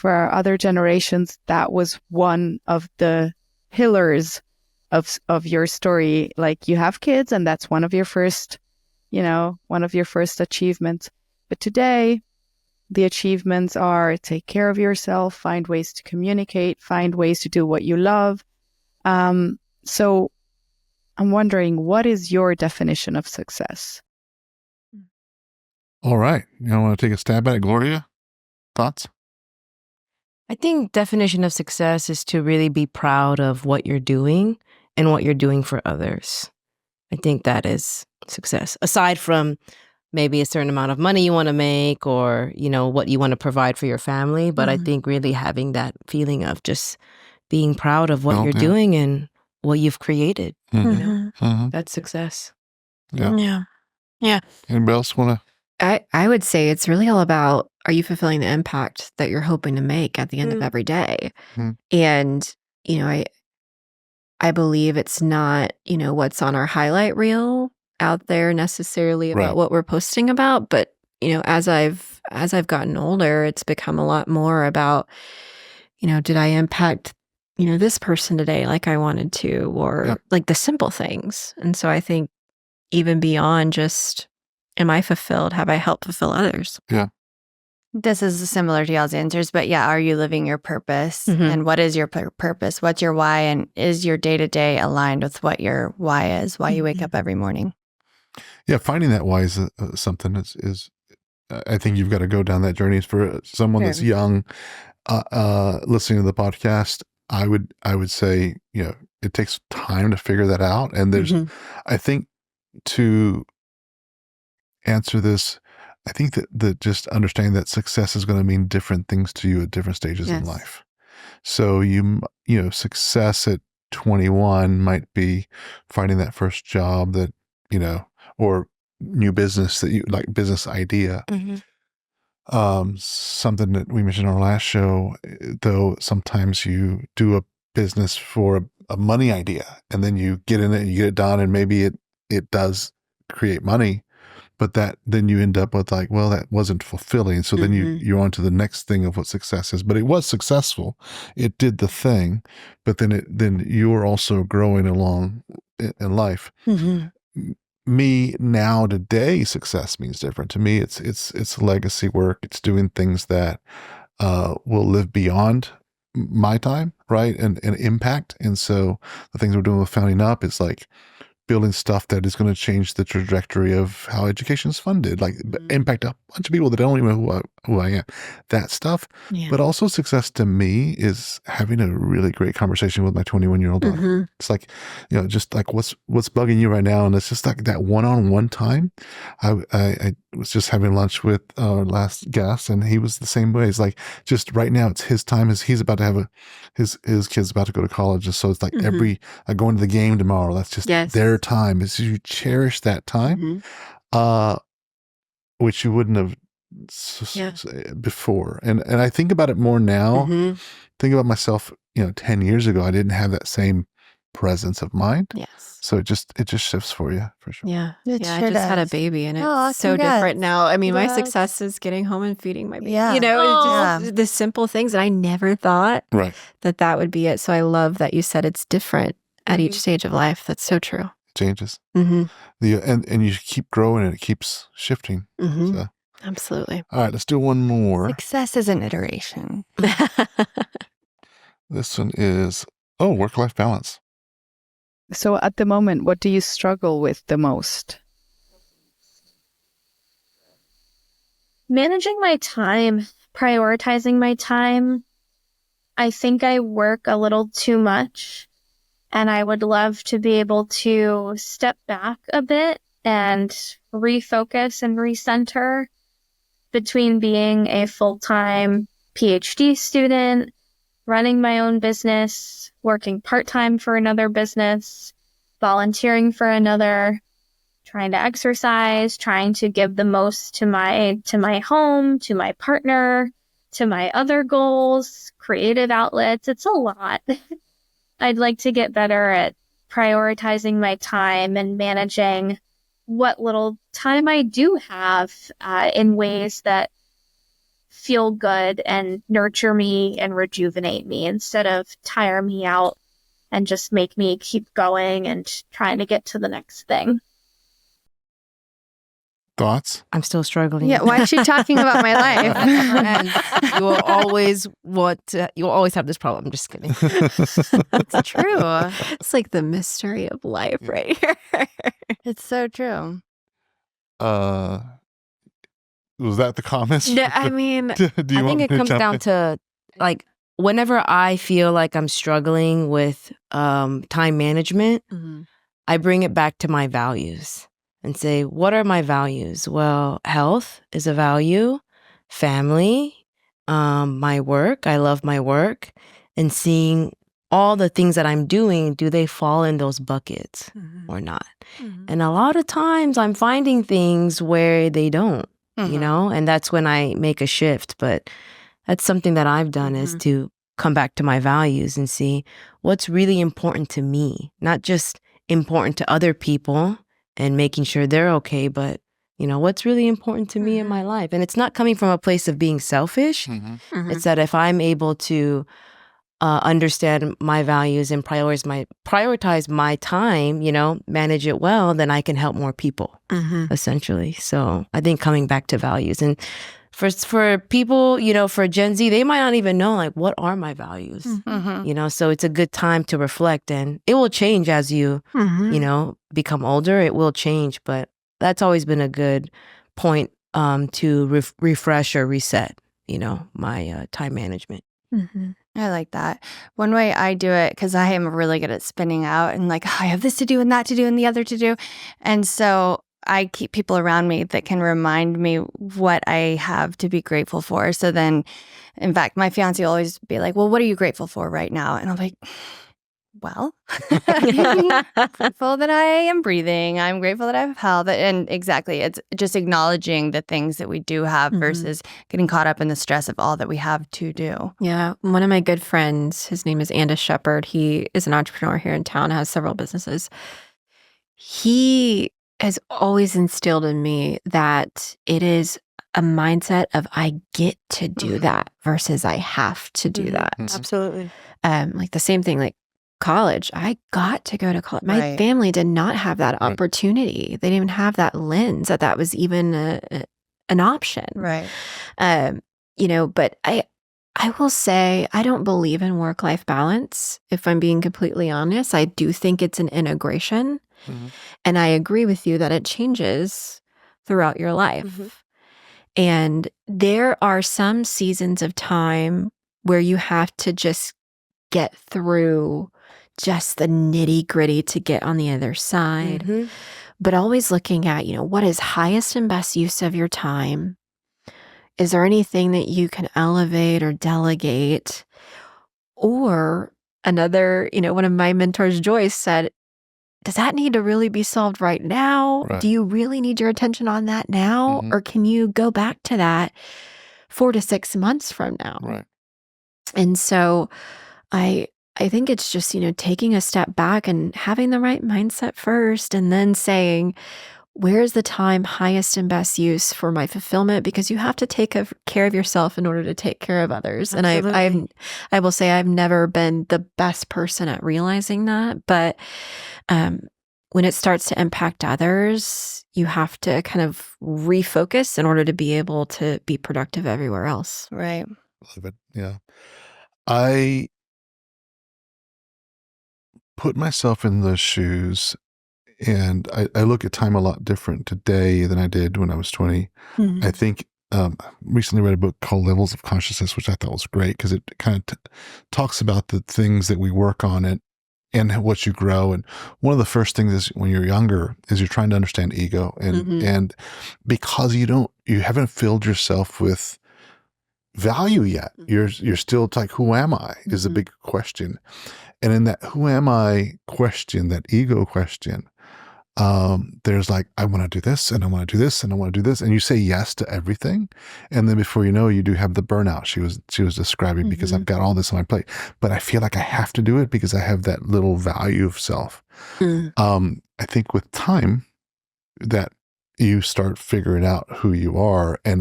our other generations, that was one of the pillars of your story. Like, you have kids and that's one of your first achievements. But today, the achievements are take care of yourself, find ways to communicate, find ways to do what you love. So I'm wondering, what is your definition of success? All right. You want to take a stab at it, Gloria? Thoughts? I think definition of success is to really be proud of what you're doing and what you're doing for others. I think that is success. Aside from maybe a certain amount of money you want to make or, what you want to provide for your family. But I think really having that feeling of just being proud of what you're doing and what you've created. You know? That's success. Yeah. Anybody else want I would say it's really all about, are you fulfilling the impact that you're hoping to make at the end of every day? And, you know, I believe it's not, you know, what's on our highlight reel out there necessarily about what we're posting about, but, you know, as I've gotten older, it's become a lot more about, you know, did I impact, you know, this person today like I wanted to, or like the simple things. And so I think even beyond just, am I fulfilled? Have I helped fulfill others? Yeah. This is similar to y'all's answers, but yeah, are you living your purpose? And what is your purpose? What's your why? And is your day-to-day aligned with what your why is, why you wake up every morning? Yeah, finding that why is something is I think you've got to go down that journey. For someone that's young, listening to the podcast, I would say, you know, it takes time to figure that out. And there's, I think, to answer this, I think that just understanding that success is going to mean different things to you at different stages in life. So you know, success at 21 might be finding that first job that, you know, or new business that you like, business idea. Something that we mentioned in our last show, though, sometimes you do a business for a money idea, and then you get in it and you get it done, and maybe it does create money, but then you end up with like, well, that wasn't fulfilling. So then you're on to the next thing of what success is. But it was successful. It did the thing, but then you're also growing along in life. Me now today, success means different. To me, it's legacy work. It's doing things that will live beyond my time, right? And impact. And so the things we're doing with Founding Up is like building stuff that is going to change the trajectory of how education is funded, like impact a bunch of people that don't even know who I am, that stuff. But also success to me is having a really great conversation with my 21-year-old daughter. It's like, you know, just like what's bugging you right now. And it's just like that one-on-one time. I was just having lunch with our last guest, and he was the same way. It's like, just right now it's his time. He's about to have his kid's about to go to college. And so it's like going to the game tomorrow. That's just their time. Is you cherish that time, which you wouldn't have before. And I think about it more now. Think about myself, you know, 10 years ago, I didn't have that same presence of mind. So it just shifts for you, for sure. I just had a baby, and it's so different now. I mean, my success is getting home and feeding my baby. You know, it's just the simple things that I never thought that would be it. So I love that you said it's different at each stage of life. That's so true. It changes. And you keep growing, and it keeps shifting. So. Absolutely. All right, let's do one more. Success is an iteration. This one is, work-life balance. So at the moment, what do you struggle with the most? Managing my time, prioritizing my time. I think I work a little too much, and I would love to be able to step back a bit and refocus and recenter between being a full-time PhD student, running my own business, working part-time for another business, volunteering for another, trying to exercise, trying to give the most to my home, to my partner, to my other goals, creative outlets. It's a lot. I'd like to get better at prioritizing my time and managing what little time I do have in ways that feel good and nurture me and rejuvenate me instead of tire me out and just make me keep going and trying to get to the next thing. Thoughts? I'm still struggling. Yeah, why is she talking about my life? And you will always have this problem. I'm just kidding. It's true. It's like the mystery of life right here. It's so true. Was that the comments? No, I mean, I think it comes down to, like, whenever I feel like I'm struggling with time management, I bring it back to my values and say, what are my values? Well, health is a value, family, my work. I love my work, and seeing all the things that I'm doing, do they fall in those buckets or not? And a lot of times I'm finding things where they don't, you know, and that's when I make a shift. But that's something that I've done is to come back to my values and see what's really important to me, not just important to other people and making sure they're okay, but you know, what's really important to me in my life. And it's not coming from a place of being selfish. It's that if I'm able to understand my values and prioritize my time, you know, manage it well, then I can help more people, essentially. So I think coming back to values. And for people, you know, for Gen Z, they might not even know, like, what are my values? You know, so it's a good time to reflect, and it will change as you, you know, become older. It will change, but that's always been a good point to refresh or reset, you know, my time management. I like that. One way I do it, because I am really good at spinning out and like, I have this to do and that to do and the other to do. And so I keep people around me that can remind me what I have to be grateful for. So then, in fact, my fiance will always be like, well, what are you grateful for right now? And I'm like, well, I'm grateful that I am breathing. I'm grateful that I have health. And exactly, it's just acknowledging the things that we do have versus getting caught up in the stress of all that we have to do. Yeah. One of my good friends, his name is Andis Shepherd. He is an entrepreneur here in town, has several businesses. He has always instilled in me that it is a mindset of I get to do that versus I have to do that. Absolutely. Like the same thing, like college, I got to go to college. My family did not have that opportunity. They didn't even have that lens that was even an option. Right. You know, but I will say I don't believe in work-life balance. If I'm being completely honest, I do think it's an integration. And I agree with you that it changes throughout your life. And there are some seasons of time where you have to just get through just the nitty gritty to get on the other side. But always looking at, you know, what is highest and best use of your time? Is there anything that you can elevate or delegate? Or another, you know, one of my mentors, Joyce, said, does that need to really be solved right now? Do you really need your attention on that now? Or can you go back to that 4 to 6 months from now? And so I think it's just, you know, taking a step back and having the right mindset first, and then saying, where's the time highest and best use for my fulfillment? Because you have to take care of yourself in order to take care of others. Absolutely. And I will say I've never been the best person at realizing that, but when it starts to impact others, you have to kind of refocus in order to be able to be productive everywhere else. Right. Love it. Yeah. I put myself in those shoes, and I look at time a lot different today than I did when I was 20. I think recently read a book called Levels of Consciousness, which I thought was great because it kind of talks about the things that we work on and what you grow. And one of the first things is when you're younger is you're trying to understand ego. And because you haven't filled yourself with value yet, you're still like, who am I is a big question. And in that who am I question, that ego question, there's like, I want to do this and I want to do this and I want to do this. And you say yes to everything. And then before you know, you do have the burnout she was describing, because I've got all this on my plate, but I feel like I have to do it because I have that little value of self. I think with time that you start figuring out who you are, and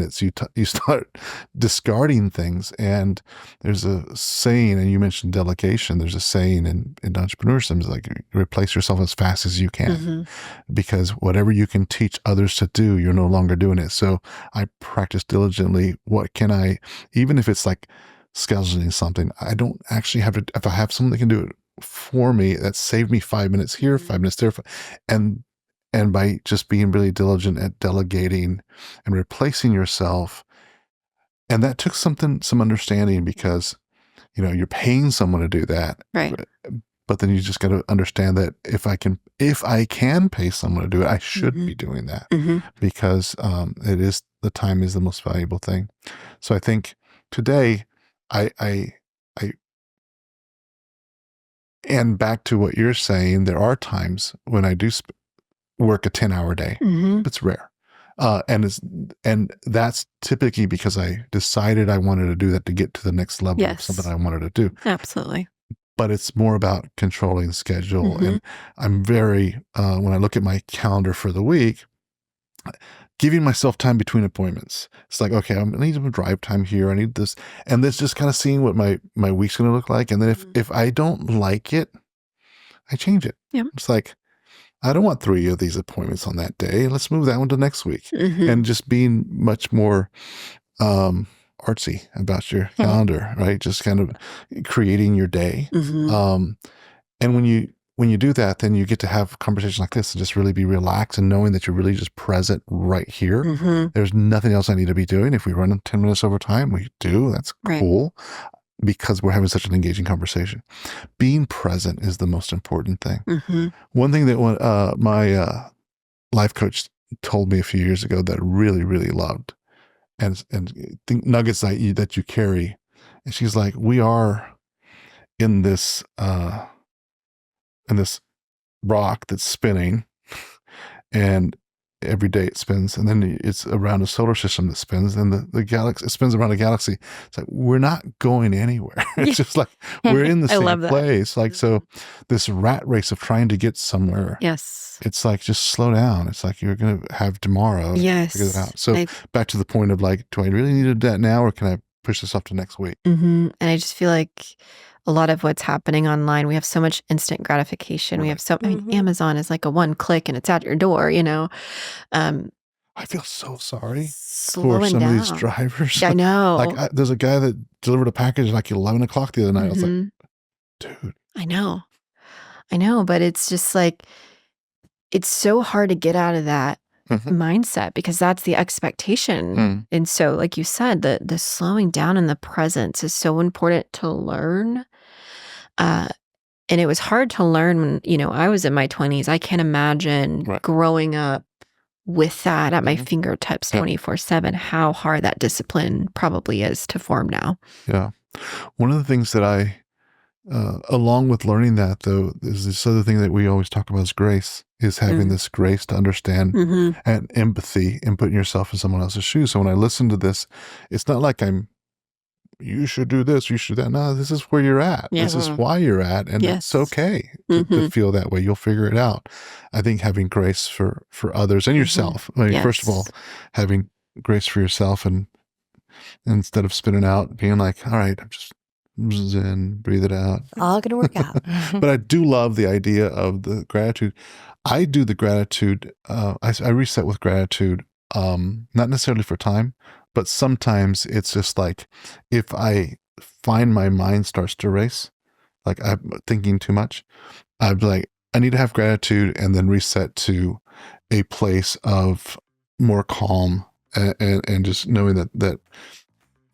you start discarding things. And there's a saying, and you mentioned delegation, there's a saying in entrepreneurship, is like, replace yourself as fast as you can, because whatever you can teach others to do, you're no longer doing it. So I practice diligently. What can I, even if it's like scheduling something, I don't actually have to, if I have someone that can do it for me, that saved me 5 minutes here, 5 minutes there, and by just being really diligent at delegating and replacing yourself. And that took some understanding, because, you know, you're paying someone to do that. Right. But then you just got to understand that if I can pay someone to do it, I should be doing that, because the time is the most valuable thing. So I think today I And back to what you're saying, there are times when I do work a 10-hour day. It's rare. And that's typically because I decided I wanted to do that to get to the next level of something I wanted to do. Absolutely. But it's more about controlling the schedule. And I'm very, when I look at my calendar for the week, giving myself time between appointments. It's like, okay, I need some drive time here. I need this. And this just kind of seeing what my week's going to look like. And then if I don't like it, I change it. Yep. It's like, I don't want 3 of these appointments on that day. Let's move that one to next week. And just being much more artsy about your calendar, right? Just kind of creating your day. And when you do that, then you get to have conversations like this and just really be relaxed and knowing that you're really just present right here. There's nothing else I need to be doing. If we run 10 minutes over time, we do. That's cool. Because we're having such an engaging conversation. Being present is the most important thing. One thing that my life coach told me a few years ago that I really, really loved, and think nuggets that you carry, and she's like, we are in this rock that's spinning, and every day it spins, and then it's around a solar system that spins, and the galaxy, it spins around a galaxy. It's like, we're not going anywhere. It's just like, we're in the same place. Like, so this rat race of trying to get somewhere. Yes. It's like, just slow down. It's like, you're going to have tomorrow. Yes. Figure it out. So back to the point of like, do I really need that now, or can I push this off to next week? And I just feel like a lot of what's happening online, we have so much instant gratification. We have I mean, Amazon is like a one click and it's at your door, you know. I feel so sorry Slowing for some down. of these drivers. I know. Like, there's a guy that delivered a package like 11 o'clock the other night. I was like, dude. I know, but it's just like, it's so hard to get out of that mindset, because that's the expectation. And so, like you said, the slowing down in the presence is so important to learn. And it was hard to learn when, you know, I was in my 20s. I can't imagine growing up with that at my fingertips 24/7, how hard that discipline probably is to form now. Yeah. One of the things that I, along with learning that, though, is this other thing that we always talk about is grace, is having this grace to understand and empathy and putting yourself in someone else's shoes. So when I listen to this, it's not like you should do this, you should that. No, this is where you're at. This is why you're at. And it's okay to feel that way. You'll figure it out. I think having grace for others and yourself. I mean, first of all, having grace for yourself, and instead of spinning out, being like, all right, I'm just zen, breathe it out. All gonna work out. But I do love the idea of the gratitude. I do the gratitude. I reset with gratitude, not necessarily for time, but sometimes it's just like, if I find my mind starts to race, like I'm thinking too much, I'm like, I need to have gratitude and then reset to a place of more calm and just knowing that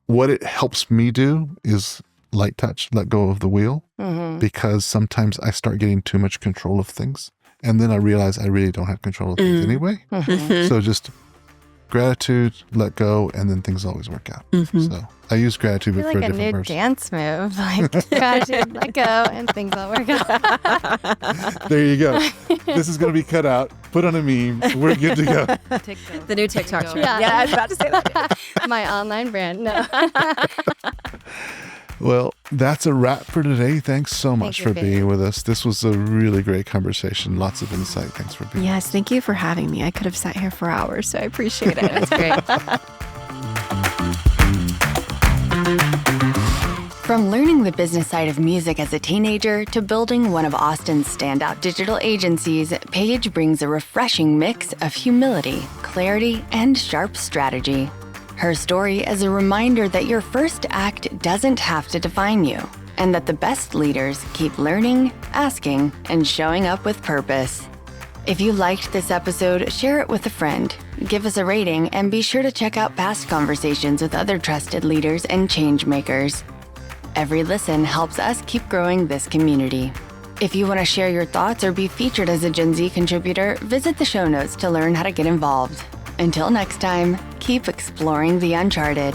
what it helps me do is light touch, let go of the wheel, because sometimes I start getting too much control of things. And then I realize I really don't have control of things anyway. So just gratitude, let go, and then things always work out. So I use gratitude for a different like a new person. dance move. Like, gratitude, let go, and things all work out. There you go. This is going to be cut out. Put on a meme. We're good to go. The new TikTok trend. Yeah. I was about to say that. My online brand. No. Well, that's a wrap for today. Thanks so much for being with us. This was a really great conversation. Lots of insight. Thanks for being Yes, thank you for having me. I could have sat here for hours, so I appreciate it. That's great. From learning the business side of music as a teenager to building one of Austin's standout digital agencies, Paige brings a refreshing mix of humility, clarity, and sharp strategy. Her story is a reminder that your first act doesn't have to define you, and that the best leaders keep learning, asking, and showing up with purpose. If you liked this episode, share it with a friend, give us a rating, and be sure to check out past conversations with other trusted leaders and change makers. Every listen helps us keep growing this community. If you want to share your thoughts or be featured as a Gen Z contributor, visit the show notes to learn how to get involved. Until next time, keep exploring the uncharted.